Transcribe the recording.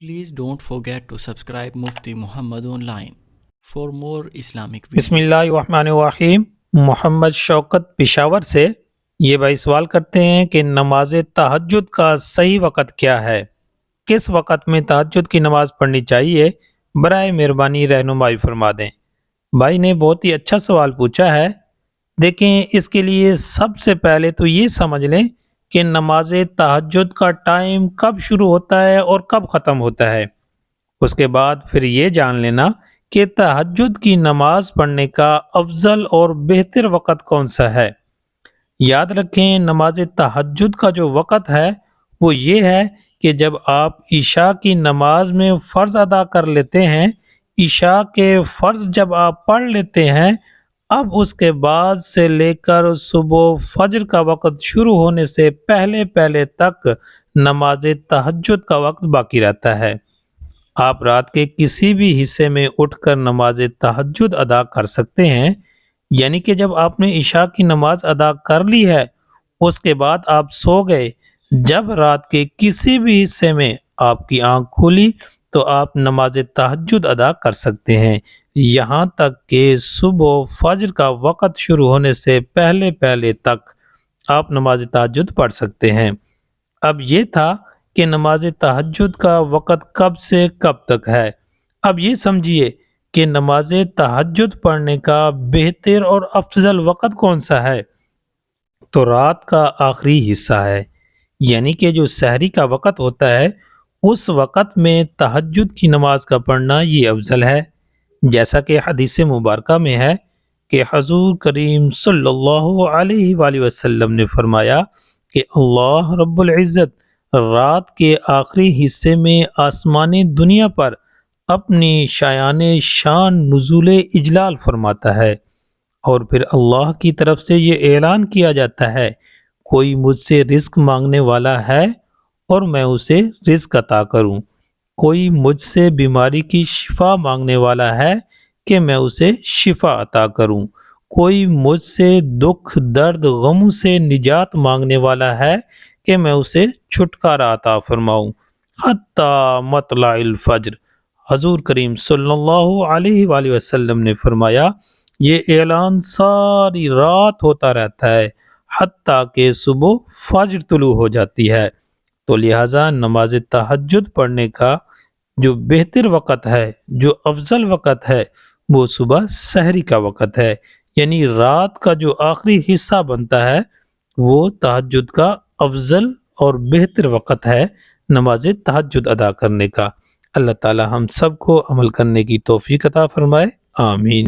Please don't forget to subscribe Mufti Muhammad Online for more Islamic videos. بسم اللہ الرحمن الرحیم۔ محمد شوکت پشاور سے یہ بھائی سوال کرتے ہیں کہ نماز تہجد کا صحیح وقت کیا ہے؟ کس وقت میں تہجد کی نماز پڑھنی چاہیے؟ برائے مہربانی رہنمائی فرما دیں۔ بھائی نے بہت ہی اچھا سوال پوچھا ہے۔ دیکھیں، اس کے لیے سب سے پہلے تو یہ سمجھ لیں کہ نماز تہجد کا ٹائم کب شروع ہوتا ہے اور کب ختم ہوتا ہے۔ اس کے بعد پھر یہ جان لینا کہ تہجد کی نماز پڑھنے کا افضل اور بہتر وقت کون سا ہے۔ یاد رکھیں، نماز تہجد کا جو وقت ہے وہ یہ ہے کہ جب آپ عشاء کی نماز میں فرض ادا کر لیتے ہیں، عشاء کے فرض جب آپ پڑھ لیتے ہیں، اب اس کے بعد سے لے کر صبح فجر کا وقت شروع ہونے سے پہلے تک نماز تہجد کا وقت باقی رہتا ہے۔ آپ رات کے کسی بھی حصے میں اٹھ کر نماز تہجد ادا کر سکتے ہیں، یعنی کہ جب آپ نے عشاء کی نماز ادا کر لی ہے، اس کے بعد آپ سو گئے، جب رات کے کسی بھی حصے میں آپ کی آنکھ کھلی تو آپ نماز تہجد ادا کر سکتے ہیں، یہاں تک کہ صبح فجر کا وقت شروع ہونے سے پہلے تک آپ نماز تہجد پڑھ سکتے ہیں۔ اب یہ تھا کہ نماز تہجد کا وقت کب سے کب تک ہے۔ اب یہ سمجھیے کہ نماز تہجد پڑھنے کا بہتر اور افضل وقت کون سا ہے، تو رات کا آخری حصہ ہے، یعنی کہ جو سحری کا وقت ہوتا ہے، اس وقت میں تہجد کی نماز کا پڑھنا یہ افضل ہے، جیسا کہ حدیث مبارکہ میں ہے کہ حضور کریم صلی اللہ علیہ وآلہ وسلم نے فرمایا کہ اللہ رب العزت رات کے آخری حصے میں آسمان دنیا پر اپنی شایان شان نزول اجلال فرماتا ہے، اور پھر اللہ کی طرف سے یہ اعلان کیا جاتا ہے، کوئی مجھ سے رزق مانگنے والا ہے اور میں اسے رزق عطا کروں، کوئی مجھ سے بیماری کی شفا مانگنے والا ہے کہ میں اسے شفا عطا کروں، کوئی مجھ سے دکھ درد غموں سے نجات مانگنے والا ہے کہ میں اسے چھٹکارا عطا فرماؤں، حتی مطلع الفجر۔ حضور کریم صلی اللہ علیہ وآلہ وسلم نے فرمایا، یہ اعلان ساری رات ہوتا رہتا ہے حتیٰ کہ صبح فجر طلوع ہو جاتی ہے۔ تو لہٰذا نماز تہجد پڑھنے کا جو بہتر وقت ہے، جو افضل وقت ہے، وہ صبح سحری کا وقت ہے، یعنی رات کا جو آخری حصہ بنتا ہے وہ تہجد کا افضل اور بہتر وقت ہے نماز تہجد ادا کرنے کا۔ اللہ تعالی ہم سب کو عمل کرنے کی توفیق عطا فرمائے، آمین۔